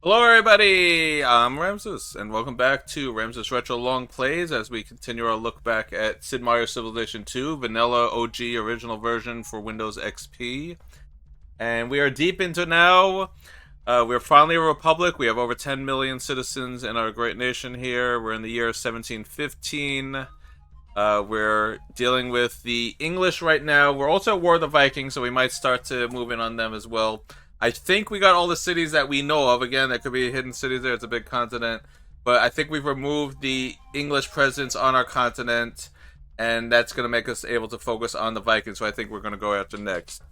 Hello everybody, I'm Ramsis, and welcome back to Ramsis Retro Longplays as we continue our look back at Sid Meier's Civilization 2, Vanilla OG original version for Windows XP. And we are deep into now. We're finally a republic. We have over 10 million citizens in our great nation here. We're in the year 1715. We're dealing with the English right now. We're also at war with the Vikings, so we might start to move in on them as well. I think we got all the cities that we know of. Again, there could be hidden cities there. It's a big continent. But I think we've removed the English presence on our continent, and that's going to make us able to focus on the Vikings, so I think we're going to go after next.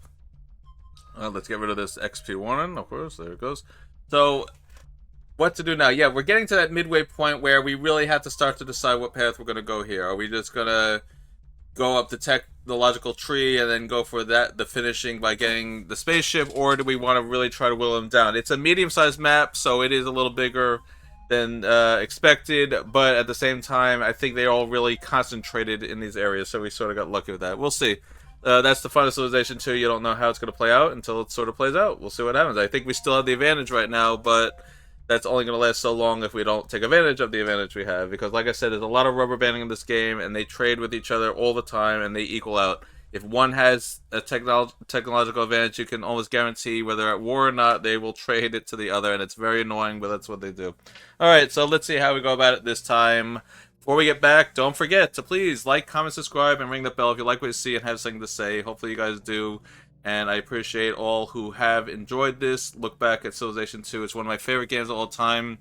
Let's get rid of this XP warning, of course. There it goes. So, what to do now? Yeah, we're getting to that midway point where we really have to start to decide what path we're going to go here. Are we just going to go up the technological tree and then go for the finishing by getting the spaceship, or do we want to really try to whittle them down? It's a medium-sized map, so it is a little bigger than expected, but at the same time, I think they're all really concentrated in these areas, so we sort of got lucky with that. We'll see. That's the fun of Civilization 2. You don't know how it's going to play out until it sort of plays out. We'll see what happens. I think we still have the advantage right now, but that's only going to last so long if we don't take advantage of the advantage we have. Because, like I said, there's a lot of rubber banding in this game, and they trade with each other all the time, and they equal out. If one has a technological advantage, you can almost guarantee whether at war or not, they will trade it to the other, and it's very annoying, but that's what they do. Alright, so let's see how we go about it this time. Before we get back, don't forget to please like, comment, subscribe, and ring the bell if you like what you see and have something to say. Hopefully you guys do. And I appreciate all who have enjoyed this. Look back at Civilization 2. It's one of my favorite games of all time.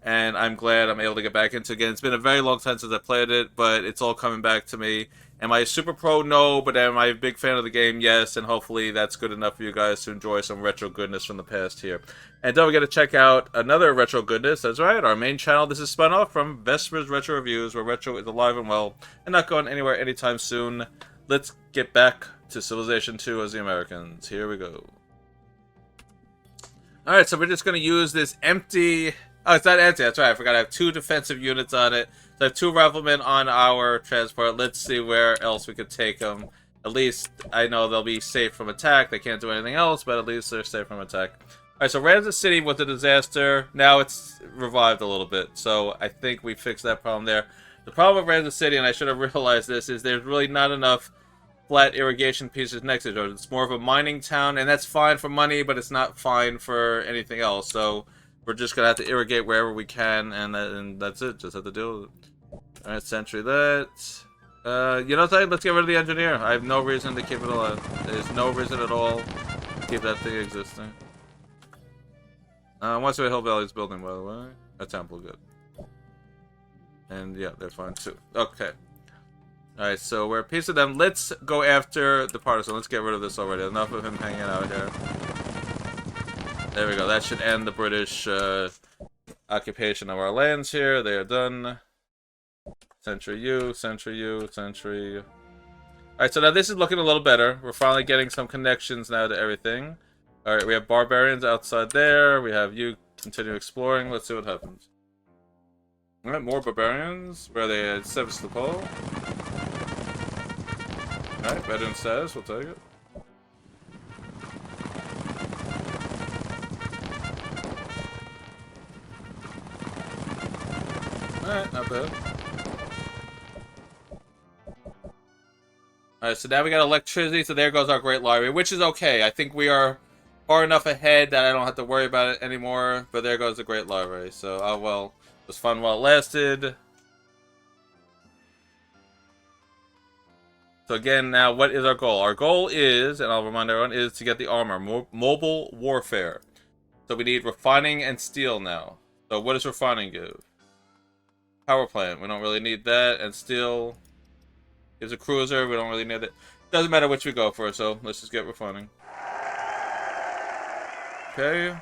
And I'm glad I'm able to get back into it again. It's been a very long time since I played it, but it's all coming back to me. Am I a super pro? No, but am I a big fan of the game? Yes, and hopefully that's good enough for you guys to enjoy some retro goodness from the past here. And don't forget to check out another retro goodness. That's right, our main channel. This is spun off from Vesper's Retro Reviews, where retro is alive and well, and not going anywhere anytime soon. Let's get back to Civilization 2 as the Americans. Here we go. Alright, so we're just going to use this empty... Oh, it's not empty. That's right. I forgot I have 2 defensive units on it. So I have 2 riflemen on our transport. Let's see where else we could take them. At least I know they'll be safe from attack. They can't do anything else, but at least they're safe from attack. Alright, so Ramses City was a disaster. Now it's revived a little bit. So I think we fixed that problem there. The problem with Ramses City, and I should have realized this, is there's really not enough flat irrigation pieces next to each other. It's more of a mining town, and that's fine for money, but it's not fine for anything else. So we're just gonna have to irrigate wherever we can, and that's it. Just have to deal with it. Alright, sentry that. You know what? Let's get rid of the engineer. I have no reason to keep it alive. There's no reason at all to keep that thing existing. Once we Hill Valley's building, by the way. A temple, good. And yeah, they're fine too. Okay. Alright, so we're a piece of them. Let's go after the partisan. Let's get rid of this already. Enough of him hanging out here. There we go. That should end the British occupation of our lands here. They are done. Century U, Century U, Century. Alright, so now this is looking a little better. We're finally getting some connections now to everything. Alright, we have barbarians outside there. We have you continue exploring. Let's see what happens. Alright, more barbarians. Where are they at? Sevastopol. Alright, veteran status, we'll take it. Alright, not bad. Alright, so now we got electricity, so there goes our Great Library, which is okay. I think we are far enough ahead that I don't have to worry about it anymore, but there goes the Great Library. So, oh well, it was fun while it lasted. So again, now what is our goal? Our goal is, and I'll remind everyone, is to get the armor. Mobile warfare. So we need refining and steel now. So what does refining give? Power plant. We don't really need that. And steel gives a cruiser. We don't really need it. Doesn't matter which we go for, so let's just get refining. Okay.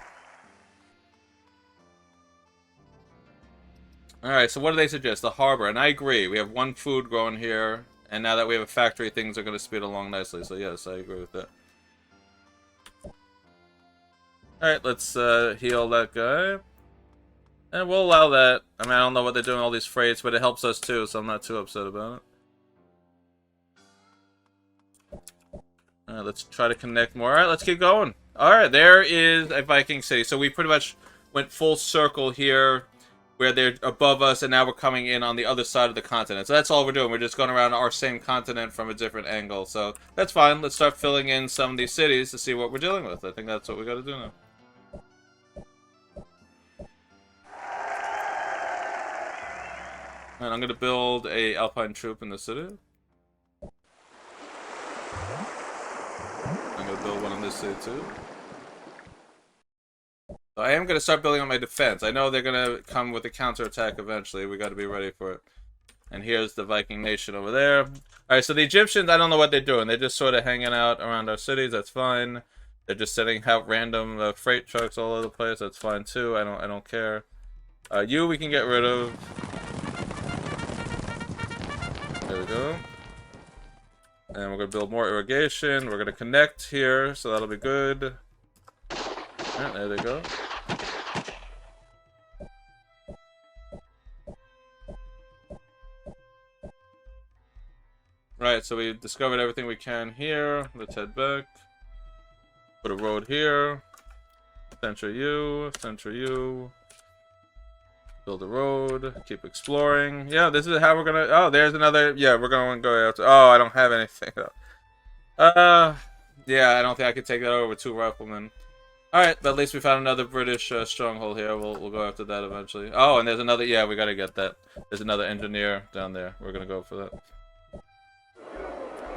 Alright, so what do they suggest? The harbor. And I agree. We have 1 food growing here. And now that we have a factory, things are going to speed along nicely. So yes, I agree with that. Alright, let's heal that guy. And we'll allow that. I mean, I don't know what they're doing with all these freights, but it helps us too, so I'm not too upset about it. Alright, let's try to connect more. Alright, let's keep going. Alright, there is a Viking city. So we pretty much went full circle here, where they're above us, and now we're coming in on the other side of the continent. So that's all we're doing. We're just going around our same continent from a different angle. So that's fine. Let's start filling in some of these cities to see what we're dealing with. I think that's what we got to do now. And I'm going to build a Alpine troop in the city. I'm going to build one in this city too. So I am going to start building on my defense. I know they're going to come with a counterattack eventually. We got to be ready for it. And here's the Viking nation over there. Alright, so the Egyptians, I don't know what they're doing. They're just sort of hanging out around our cities. That's fine. They're just setting out random freight trucks all over the place. That's fine too. I don't care. You we can get rid of. There we go. And we're going to build more irrigation. We're going to connect here, so that'll be good. Alright, there they go. Right, so we discovered everything we can here. Let's head back. Put a road here. Center you. Build a road. Keep exploring. Yeah, this is how we're gonna... Oh, there's another... Yeah, we're gonna go out to... Oh, I don't have anything. Yeah, I don't think I could take that over with 2 riflemen. Alright, but at least we found another British stronghold here. We'll go after that eventually. Oh, and there's another... Yeah, we gotta get that. There's another engineer down there. We're gonna go for that.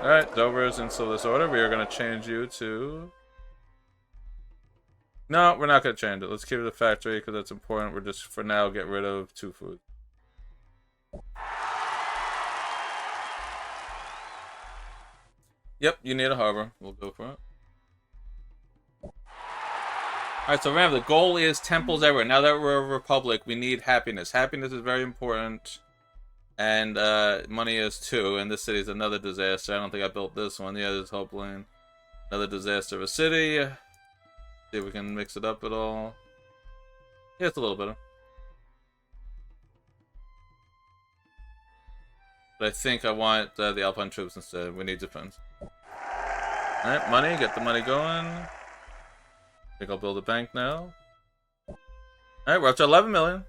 Alright, Dover is in this order. We are gonna change you to... No, we're not going to change it. Let's keep it a factory because that's important. We're just, for now, get rid of 2 food. Yep, you need a harbor. We'll go for it. Alright, so remember, the goal is temples everywhere. Now that we're a republic, we need happiness. Happiness is very important. And money is too. And this city is another disaster. I don't think I built this one. Yeah, there's Hope Lane. Another disaster of a city. See if we can mix it up at all. Yeah, it's a little better. But I think I want the Alpine troops instead. We need defense. Alright, money. Get the money going. I think I'll build a bank now. Alright, we're up to 11 million.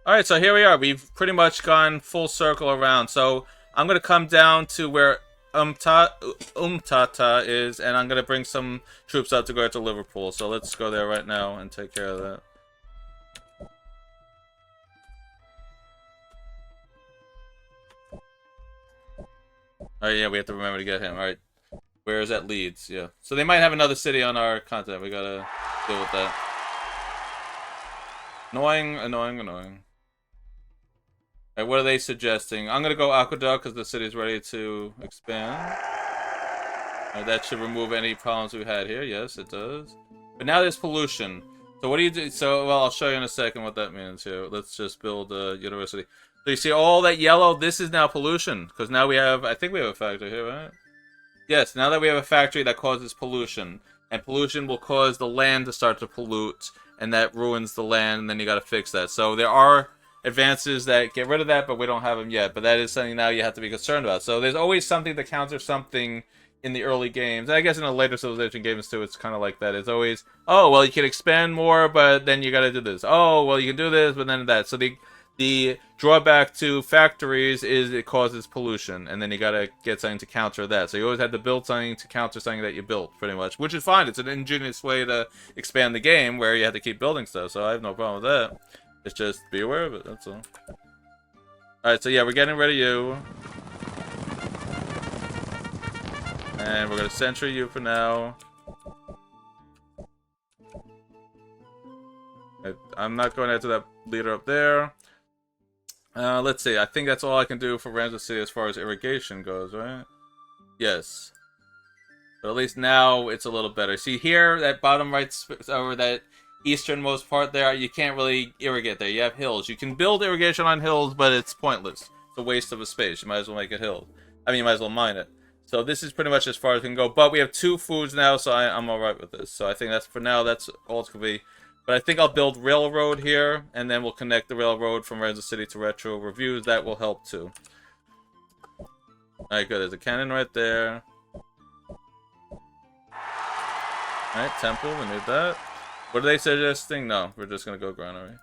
Alright, so here we are. We've pretty much gone full circle around. So I'm going to come down to where Umtata is, and I'm going to bring some troops out to go to Liverpool. So let's go there right now and take care of that. Alright, yeah, we have to remember to get him. Alright, where is that? Leeds, yeah. So they might have another city on our continent. We gotta deal with that. Annoying. Alright, what are they suggesting? I'm gonna go Aqueduct because the city's ready to expand. Alright, that should remove any problems we had here. Yes, it does. But now there's pollution. So what do you do? So, well, I'll show you in a second what that means here. Let's just build a university. So you see all that yellow? This is now pollution. Because now we have, I think we have a factory here, right? Yes, now that we have a factory that causes pollution. And pollution will cause the land to start to pollute. And that ruins the land, and then you gotta fix that. So there are advances that get rid of that, but we don't have them yet. But that is something now you have to be concerned about. So there's always something to counter something in the early games. And I guess in the later Civilization games too, it's kind of like that. It's always, oh, well, you can expand more, but then you gotta do this. Oh, well, you can do this, but then that. So the drawback to factories is it causes pollution, and then you gotta get something to counter that. So you always have to build something to counter something that you built, pretty much. Which is fine. It's an ingenious way to expand the game where you have to keep building stuff, so I have no problem with that. It's just be aware of it, that's all. Alright, so yeah, we're getting rid of you. And we're gonna censor you for now. I'm not going after that leader up there. Let's see, I think that's all I can do for Ramses City as far as irrigation goes, right? Yes. But at least now it's a little better. See here, that bottom right, over that easternmost part there, you can't really irrigate there. You have hills. You can build irrigation on hills, but it's pointless. It's a waste of a space. You might as well make it hill. I mean, you might as well mine it. So this is pretty much as far as we can go. But we have 2 foods now, so I'm alright with this. So I think that's, for now, that's all it's going to be. But I think I'll build railroad here, and then we'll connect the railroad from Ramses City to Retro Reviews. That will help too. Alright, good. There's a cannon right there. Alright, temple. We need that. What are they suggesting? No, we're just gonna go granary.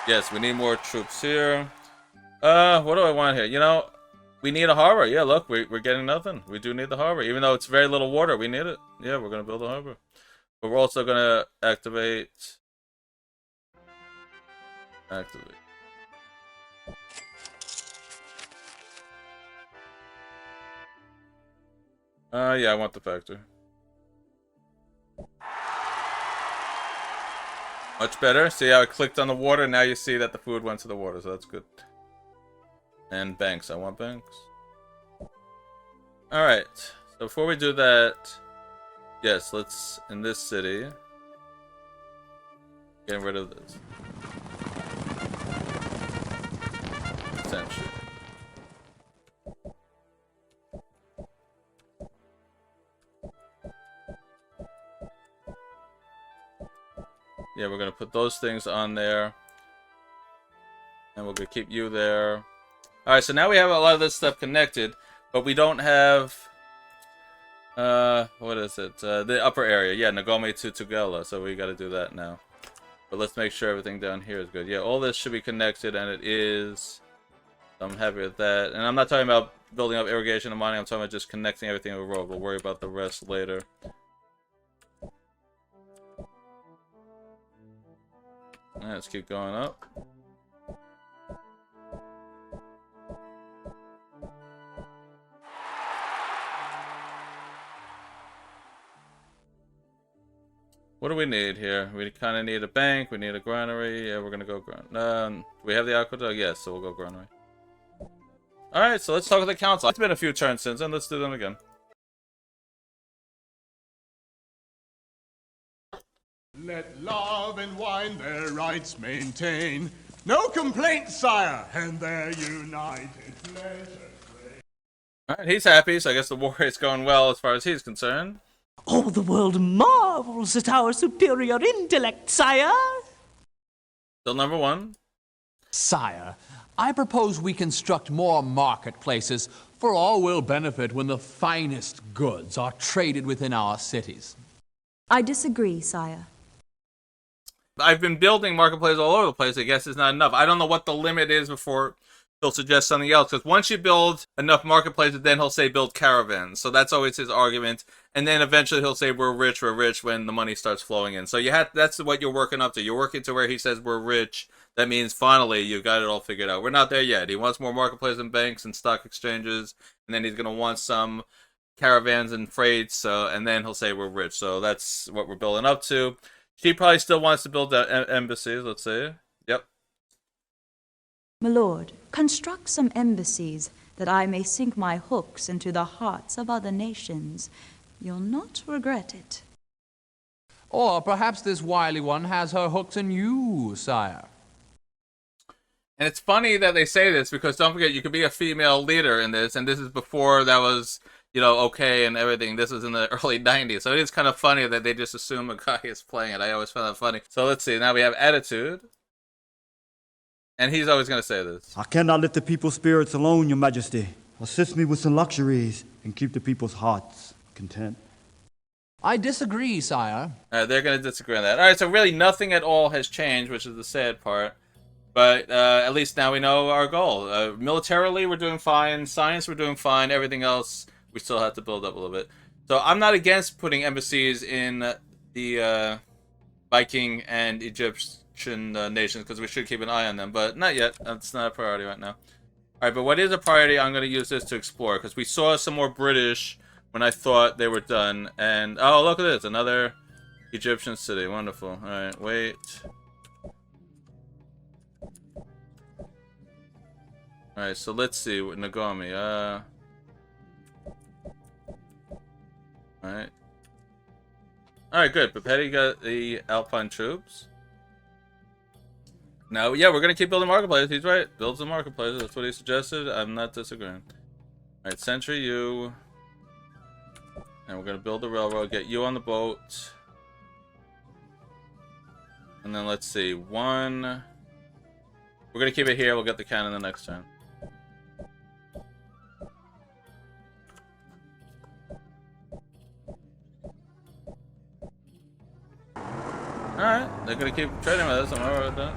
Yes, we need more troops here. What do I want here? You know, we need a harbor. Yeah, look, we're getting nothing. We do need the harbor. Even though it's very little water, we need it. Yeah, we're gonna build a harbor. But we're also gonna activate... Activate. Yeah, I want the factory. Much better. See how I clicked on the water? Now you see that the food went to the water, so that's good. And banks. I want banks. Alright. So before we do that... Yes, let's... In this city... Getting rid of this. Essentially. Yeah, we're gonna put those things on there. And we're gonna keep you there. Alright, so now we have a lot of this stuff connected, but we don't have... what is it? The upper area. Yeah, Nagome to Tugela, so we gotta do that now. But let's make sure everything down here is good. Yeah, all this should be connected, and it is. I'm happy with that. And I'm not talking about building up irrigation and mining, I'm talking about just connecting everything to the road. We'll worry about the rest later. Alright, let's keep going up. What do we need here? We kind of need a bank. We need a granary. Yeah, we're gonna go do we have the aqueduct? Yes, so we'll go granary. All right, so let's talk to the council. It's been a few turns since, and let's do them again. Let love and wine their rights maintain. No complaints, sire, and their united pleasure. All right, he's happy, so I guess the war is going well as far as he's concerned. All the world marvels at our superior intellect, sire. Still number one. Sire, I propose we construct more marketplaces, for all will benefit when the finest goods are traded within our cities. I disagree, sire. I've been building marketplaces all over the place. I guess it's not enough. I don't know what the limit is before he'll suggest something else. Because once you build enough marketplaces, then he'll say build caravans. So that's always his argument. And then eventually he'll say we're rich when the money starts flowing in. So that's what you're working up to. You're working to where he says we're rich. That means finally you've got it all figured out. We're not there yet. He wants more marketplaces and banks and stock exchanges. And then he's going to want some caravans and freights. And then he'll say we're rich. So that's what we're building up to. She probably still wants to build embassies, let's see. Yep. My lord, construct some embassies that I may sink my hooks into the hearts of other nations. You'll not regret it. Or perhaps this wily one has her hooks in you, sire. And it's funny that they say this, because don't forget, you could be a female leader in this, and this is before that was, you know, okay and everything. This was in the early 90s, so it is kind of funny that they just assume a guy is playing it. I always found that funny. So let's see, now we have attitude. And he's always going to say this. I cannot let the people's spirits alone, your majesty. Assist me with some luxuries and keep the people's hearts content. I disagree, sire. They're going to disagree on that. Alright, so really nothing at all has changed, which is the sad part. But at least now we know our goal. Militarily, we're doing fine. Science, we're doing fine. Everything else, we still have to build up a little bit. So I'm not against putting embassies in the Viking and Egyptian nations, because we should keep an eye on them. But not yet. That's not a priority right now. Alright, but what is a priority, I'm going to use this to explore. Because we saw some more British when I thought they were done. And, oh, look at this. Another Egyptian city. Wonderful. Alright, wait. Alright, so let's see with Nagami. Alright. Alright, good. Papetti got the Alpine troops. Now, yeah, we're gonna keep building marketplaces. He's right. Builds the marketplaces. That's what he suggested. I'm not disagreeing. Alright, Sentry you. And we're gonna build the railroad. Get you on the boat. And then let's see. One. We're gonna keep it here. We'll get the cannon the next turn. Alright, they're gonna keep trading with us. I'm alright with that.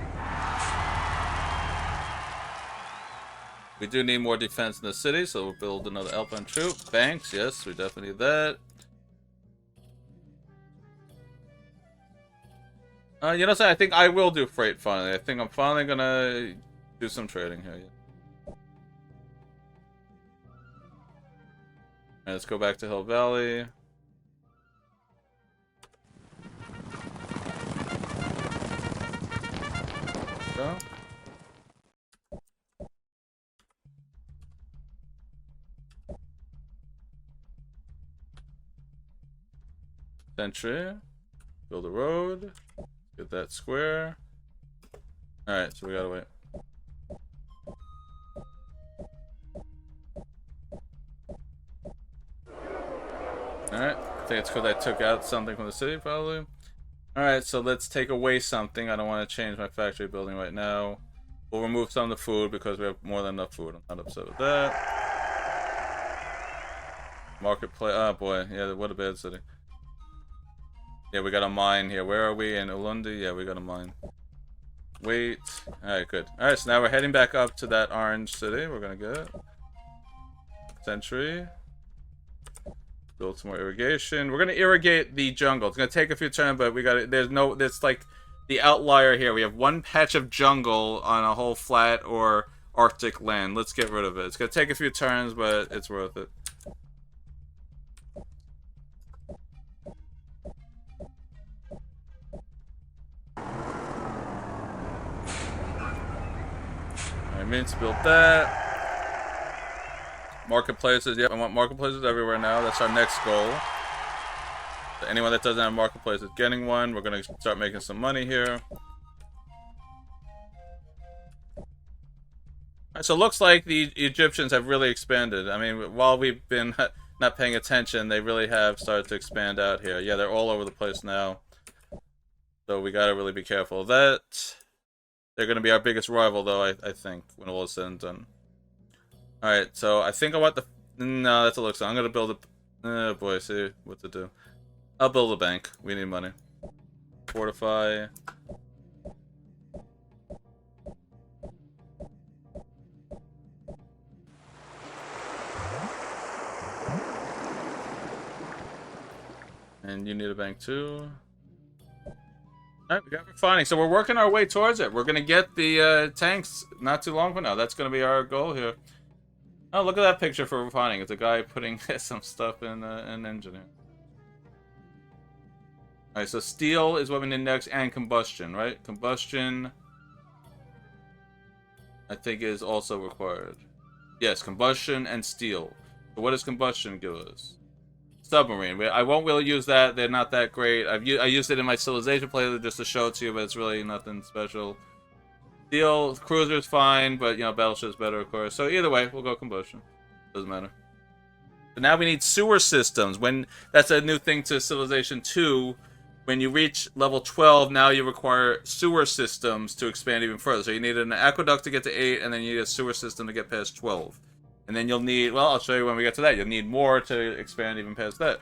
We do need more defense in the city, so we'll build another Alpine troop. Banks, yes, we definitely need that. You know what? I think I will do freight finally. I think I'm finally gonna do some trading here. Yeah. Right, let's go back to Hill Valley. Go. Sentry. Build a road. Get that square. Alright, so we gotta wait. Alright, I think it's because I took out something from the city, probably. Alright, so let's take away something. I don't want to change my factory building right now. We'll remove some of the food because we have more than enough food. I'm not upset with that. Marketplace. Oh boy, yeah, what a bad city. Yeah, we got a mine here. Where are we? In Ulundi? Yeah, we got a mine. Wait. Alright, good. Alright, so now we're heading back up to that orange city. We're gonna get Sentry. Build some more irrigation. We're gonna irrigate the jungle. It's gonna take a few turns, but we got it. There's like the outlier here. We have one patch of jungle on a whole flat or Arctic land. Let's get rid of it. It's gonna take a few turns, but it's worth it. Alright, means to build that. Marketplaces, yep, I want marketplaces everywhere now. That's our next goal. So anyone that doesn't have a marketplace is getting one. We're gonna start making some money here. Alright, so it looks like the Egyptians have really expanded. I mean, while we've been not paying attention, they really have started to expand out here. Yeah, they're all over the place now. So we gotta really be careful of that. They're gonna be our biggest rival, though, I think, when all is said and done. Alright, so I think I want the... No, that's a look. So I'm gonna build a... Oh boy, see what to do. I'll build a bank. We need money. Fortify. And you need a bank too. Alright, we got refining. So we're working our way towards it. We're gonna get the tanks not too long from now. That's gonna be our goal here. Oh, look at that picture for refining. It's a guy putting some stuff in an engine. Alright, so steel is what we need next, and combustion, right? Combustion, I think, is also required. Yes, combustion and steel. So what does combustion give us? Submarine. I won't really use that. They're not that great. I used it in my civilization playthrough just to show it to you, but it's really nothing special. Steel, cruiser's fine, but, you know, battleship's better, of course. So either way, we'll go combustion. Doesn't matter. But now we need sewer systems. That's a new thing to Civilization 2. When you reach level 12, now you require sewer systems to expand even further. So you need an aqueduct to get to 8, and then you need a sewer system to get past 12. And then you'll need, well, I'll show you when we get to that. You'll need more to expand even past that.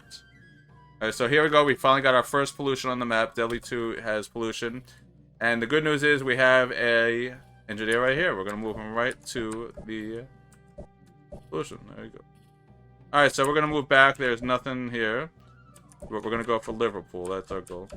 Alright, so here we go. We finally got our first pollution on the map. Delhi 2 has pollution. And the good news is we have a engineer right here. We're going to move him right to the pollution. There you go. Alright, so we're going to move back. There's nothing here. We're going to go for Liverpool. That's our goal.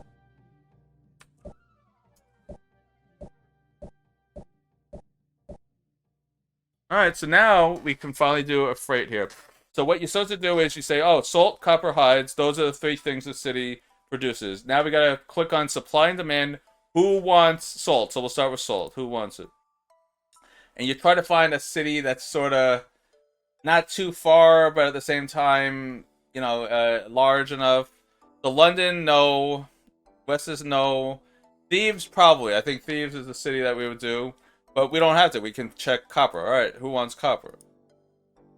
Alright, so now we can finally do a freight here. So what you're supposed to do is you say, oh, salt, copper, hides. Those are the 3 things the city produces. Now we got to click on supply and demand. Who wants salt? So we'll start with salt. Who wants it? And you try to find a city that's sort of not too far, but at the same time, you know, large enough. So London, no. West no. Thebes, probably. I think Thebes is the city that we would do. But we don't have to. We can check copper. Alright, who wants copper?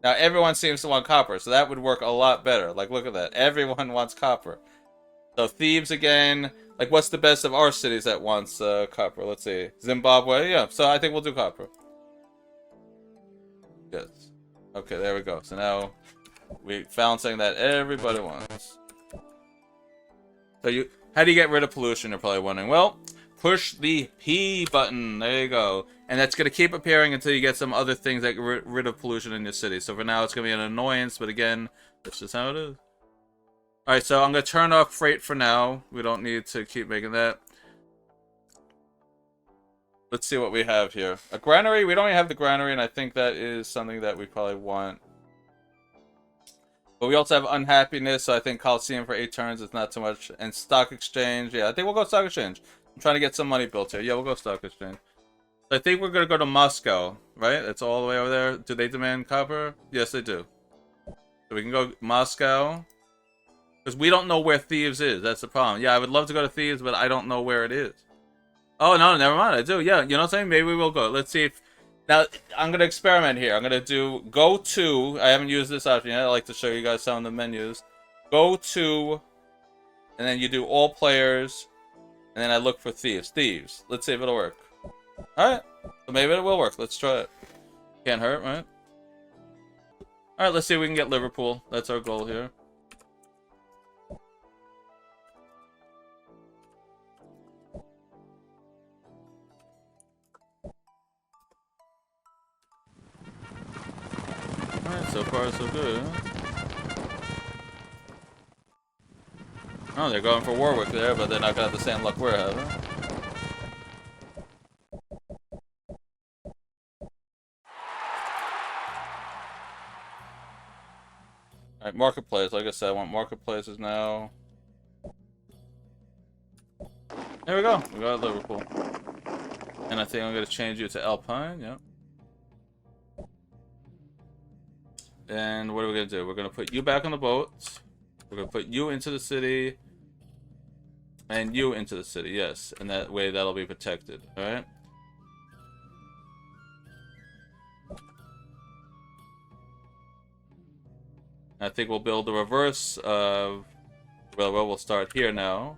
Now, everyone seems to want copper, so that would work a lot better. Like, look at that. Everyone wants copper. So Thebes again. Like, what's the best of our cities that wants copper? Let's see. Zimbabwe? Yeah, so I think we'll do copper. Yes. Okay, there we go. So now we found something that everybody wants. So How do you get rid of pollution, you're probably wondering. Well, push the P button. There you go. And that's going to keep appearing until you get some other things that get rid of pollution in your city. So for now, it's going to be an annoyance, but again, that's just how it is. Alright, so I'm going to turn off freight for now. We don't need to keep making that. Let's see what we have here. A granary. We don't even have the granary, and I think that is something that we probably want. But we also have unhappiness, so I think Coliseum for 8 turns is not too much. And stock exchange. Yeah, I think we'll go stock exchange. I'm trying to get some money built here. Yeah, we'll go stock exchange. So I think we're going to go to Moscow, right? It's all the way over there. Do they demand copper? Yes, they do. So we can go Moscow. Because we don't know where Thieves is. That's the problem. Yeah, I would love to go to Thieves, but I don't know where it is. Oh, no, never mind. I do. Yeah, you know what I'm saying? Maybe we'll go. Let's see if... Now, I'm going to experiment here. I'm going to do go to... I haven't used this option yet. I like to show you guys some of the menus. Go to... And then you do all players. And then I look for Thieves. Thieves. Let's see if it'll work. Alright. So maybe it will work. Let's try it. Can't hurt, right? Alright, let's see if we can get Liverpool. That's our goal here. Alright, so far so good, huh? Oh, they're going for Warwick there, but they're not gonna have the same luck we're having. Alright, marketplace. Like I said, I want marketplaces now. There we go. We got Liverpool. And I think I'm gonna change you to Alpine, yep. And what are we gonna do? We're gonna put you back on the boat. We're gonna put you into the city. And you into the city, yes. And that way that'll be protected, alright? I think we'll build the reverse of... Well, we'll start here now.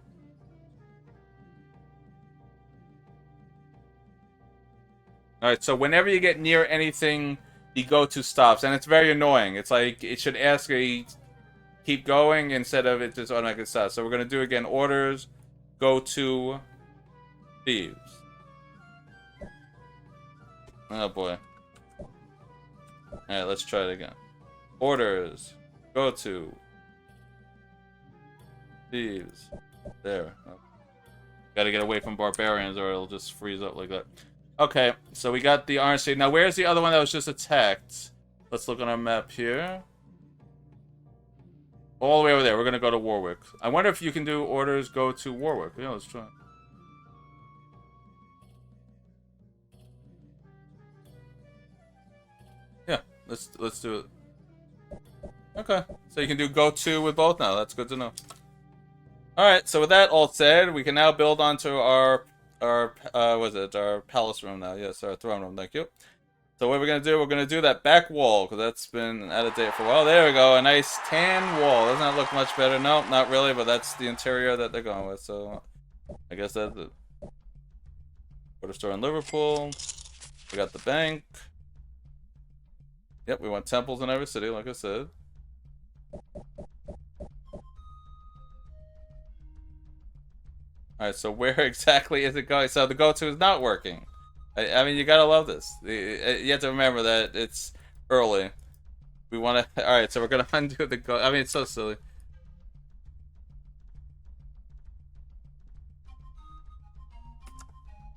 Alright, so whenever you get near anything, the go-to stops. And it's very annoying. It's like, it should ask a... Keep going instead of it just automatically stops. So we're going to do again, orders, go to Thieves. Oh boy. Alright, let's try it again. Orders, go to Thieves. There. Oh. Gotta get away from barbarians or it'll just freeze up like that. Okay, so we got the Orange State. Now where's the other one that was just attacked? Let's look on our map here. All the way over there. We're gonna go to Warwick. I wonder if you can do orders go to Warwick. Yeah, let's try. Yeah, let's do it. Okay, so you can do go to with both now. That's good to know. All right, so with that all said, we can now build onto our palace room now. Yes, our throne room. Thank you. So what we're going to do, we're going to do that back wall, because that's been out of date for a while. There we go, a nice tan wall. Doesn't that look much better? No, not really, but that's the interior that they're going with, so I guess that's it. Put a store in Liverpool. We got the bank. Yep, we want temples in every city, like I said. Alright, so where exactly is it going? So the go-to is not working. I mean, you gotta love this. You have to remember that it's early. We want to... Alright, so we're gonna undo the go... I mean, it's so silly.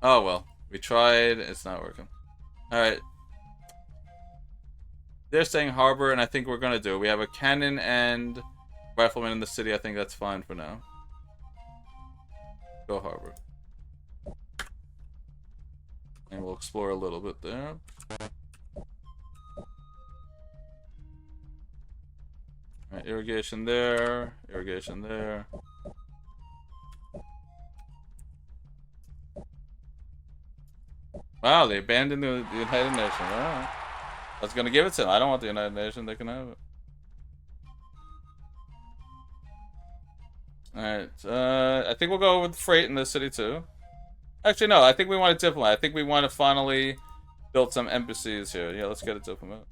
Oh, well. We tried. It's not working. Alright. They're saying harbor, and I think we're gonna do it. We have a cannon and rifleman in the city. I think that's fine for now. Go harbor. And we'll explore a little bit there. Alright, irrigation there. Irrigation there. Wow, they abandoned the United Nations. Alright. I was gonna give it to them. I don't want the United Nations. They can have it. Alright, I think we'll go with freight in this city too. Actually, no, I think we want a diplomat. I think we want to finally build some embassies here. Yeah, let's get a diplomat.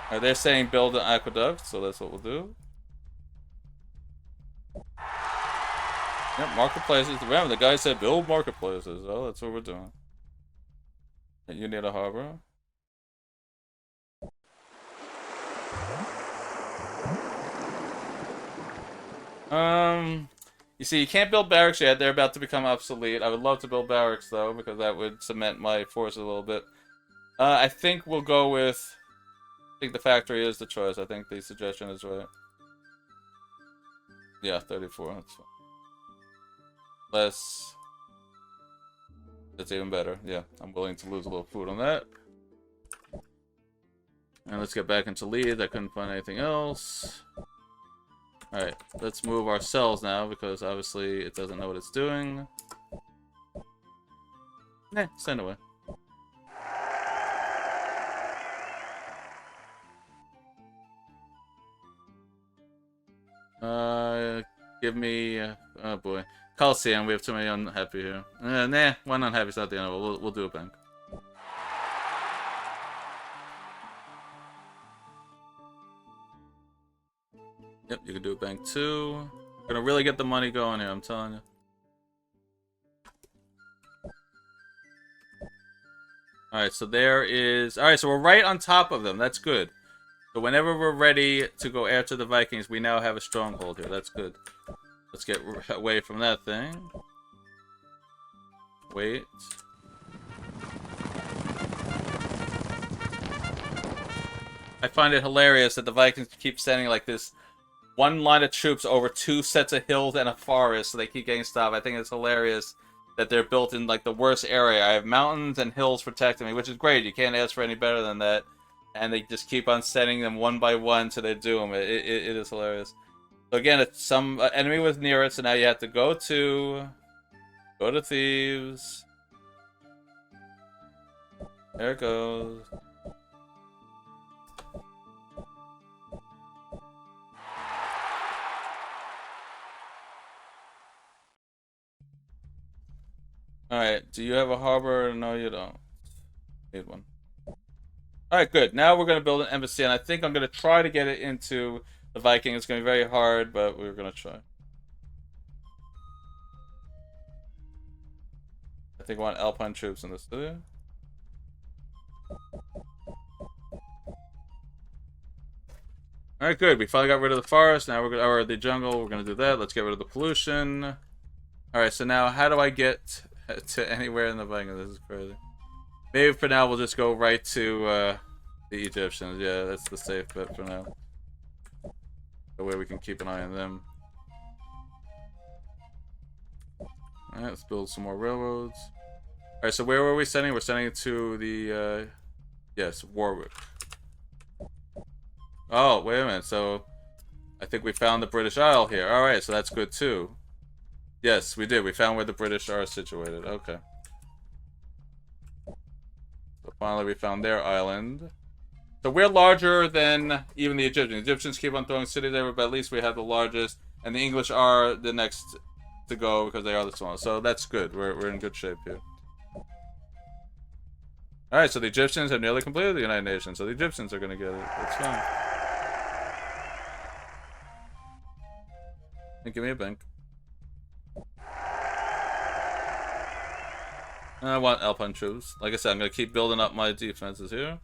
Alright, they're saying build an aqueduct, so that's what we'll do. Yep, marketplaces. Remember, the guy said build marketplaces. Oh, that's what we're doing. You need a harbor. You see, you can't build barracks yet. They're about to become obsolete. I would love to build barracks, though, because that would cement my force a little bit. I think we'll go with... I think the factory is the choice. I think the suggestion is right. Yeah, 34. That's fine. Less... That's even better. Yeah, I'm willing to lose a little food on that. And let's get back into lead. I couldn't find anything else. Alright, let's move our cells now, because obviously it doesn't know what it's doing. Nah, send away. Give me... oh boy. Coliseum, we have too many unhappy here. Nah, one unhappy is not the end of it. We'll do a bank. Yep, you can do a bank too. We're gonna really get the money going here, I'm telling you. Alright, so there is... Alright, so we're right on top of them. That's good. So whenever we're ready to go after the Vikings, we now have a stronghold here. That's good. Let's get away from that thing. Wait. I find it hilarious that the Vikings keep sending like this one line of troops over 2 sets of hills and a forest, so they keep getting stopped. I think it's hilarious that they're built in like the worst area. I have mountains and hills protecting me, which is great. You can't ask for any better than that. And they just keep on sending them one by one to their doom. It is hilarious. So again, it's some enemy was near it, so now you have to go to Thieves. There it goes. Alright, do you have a harbor? No, you don't. Need one. Alright, good. Now we're going to build an embassy, and I think I'm going to try to get it into the Viking. It's going to be very hard, but we're going to try. I think I want Alpine troops in this city. Alright, good. We finally got rid of the forest. Now we're going to, or the jungle. We're going to do that. Let's get rid of the pollution. Alright, so now how do I get to anywhere in the Viking? This is crazy. Maybe for now we'll just go right to the Egyptians. Yeah, that's the safe bet for now. The way we can keep an eye on them. Alright, let's build some more railroads. Alright, so where were we sending? We're sending it to the, yes, Warwick. Oh, wait a minute. So, I think we found the British Isle here. Alright, so that's good too. Yes, we did. We found where the British are situated. Okay. So finally we found their island. So we're larger than even the Egyptians. The Egyptians keep on throwing cities there, but at least we have the largest. And the English are the next to go because they are the smallest. So that's good. We're in good shape here. Alright, so the Egyptians have nearly completed the United Nations. So the Egyptians are going to get it. That's fine. And give me a bank. I want Alpine troops. Like I said, I'm going to keep building up my defenses here.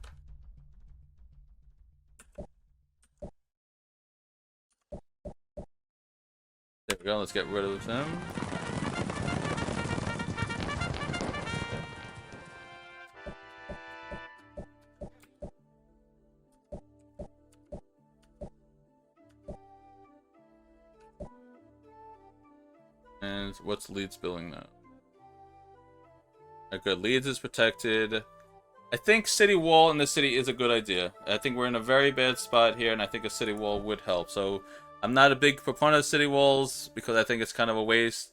There we go, let's get rid of him. And what's Leeds building now? Good, Leeds is protected. I think city wall in the city is a good idea. I think we're in a very bad spot here, and I think a city wall would help. So I'm not a big proponent of city walls because I think it's kind of a waste,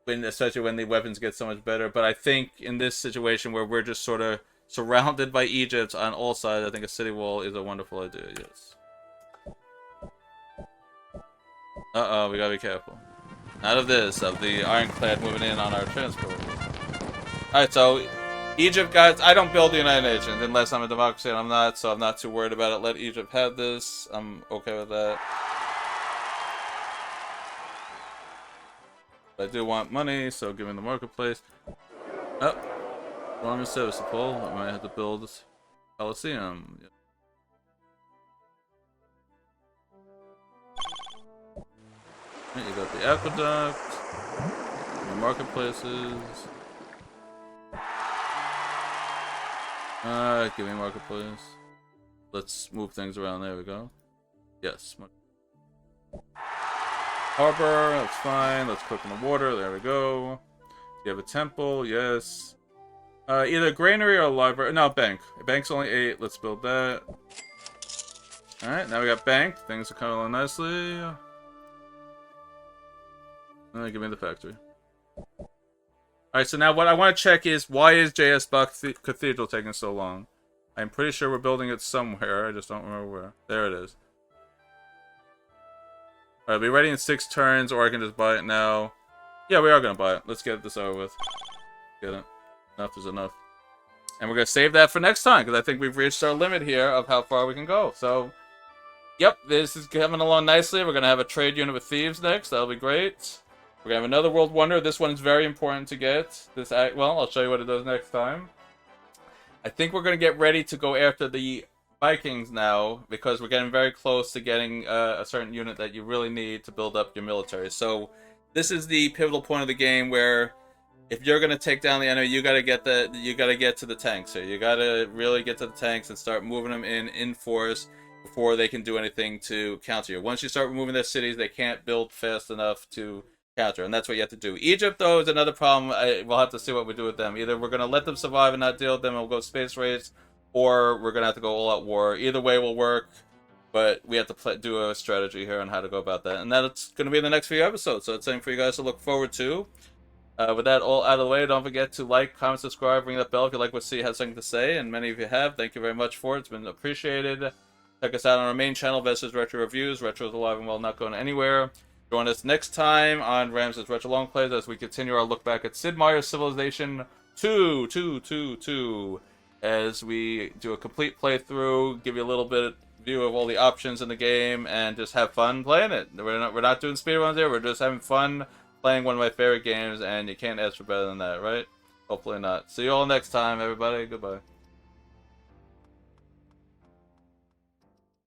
especially when the weapons get so much better. But I think in this situation where we're just sort of surrounded by Egypt on all sides, I think a city wall is a wonderful idea, yes. Uh-oh, we gotta be careful. Out of this, of the ironclad moving in on our transport. Alright, so Egypt, guys, I don't build the United Nations unless I'm a democracy, and I'm not, so I'm not too worried about it. Let Egypt have this. I'm okay with that. I do want money, so give me the marketplace. Oh, wrong service to pull. I might have to build a Coliseum. You got the aqueduct, the marketplaces. Give me marketplace. Let's move things around. There we go. Yes. Harbor, that's fine. Let's click on the water. There we go. You have a temple, yes. Either granary or a library. No, bank. Bank's only 8. Let's build that. Alright, now we got bank. Things are coming along nicely. Give me the factory. Alright, so now what I want to check is, why is J.S. Buck Cathedral taking so long? I'm pretty sure we're building it somewhere. I just don't remember where. There it is. Alright, be ready in 6 turns, or I can just buy it now. Yeah, we are going to buy it. Let's get this over with. Get it. Enough is enough. And we're going to save that for next time, because I think we've reached our limit here of how far we can go. So, yep, this is coming along nicely. We're going to have a trade unit with thieves next. That'll be great. We're going to have another World Wonder. This one is very important to get. Well, I'll show you what it does next time. I think we're going to get ready to go after the Vikings now, because we're getting very close to getting a certain unit that you really need to build up your military. So this is the pivotal point of the game where if you're going to take down the enemy, you got to get to the tanks here. You got to really get to the tanks and start moving them in force before they can do anything to counter you. Once you start removing their cities, they can't build fast enough to counter, and that's what you have to do. Egypt, though, is another problem. We'll have to see what we do with them. Either we're going to let them survive and not deal with them and we'll go space race, or we're going to have to go all-out war. Either way will work, but we have to do a strategy here on how to go about that. And that's going to be in the next few episodes, so it's something for you guys to look forward to. With that all out of the way, don't forget to like, comment, subscribe, ring that bell if you like what C has something to say, and many of you have. Thank you very much for it. It's been appreciated. Check us out on our main channel, Vestas Retro Reviews. Retro is alive and well, not going anywhere. Join us next time on Ramsis Retro Longplays as we continue our look back at Sid Meier's Civilization 2 as we do a complete playthrough, give you a little bit view of all the options in the game, and just have fun playing it. We're not doing speedruns here, we're just having fun playing one of my favorite games, and you can't ask for better than that, right? Hopefully not. See you all next time, everybody. Goodbye.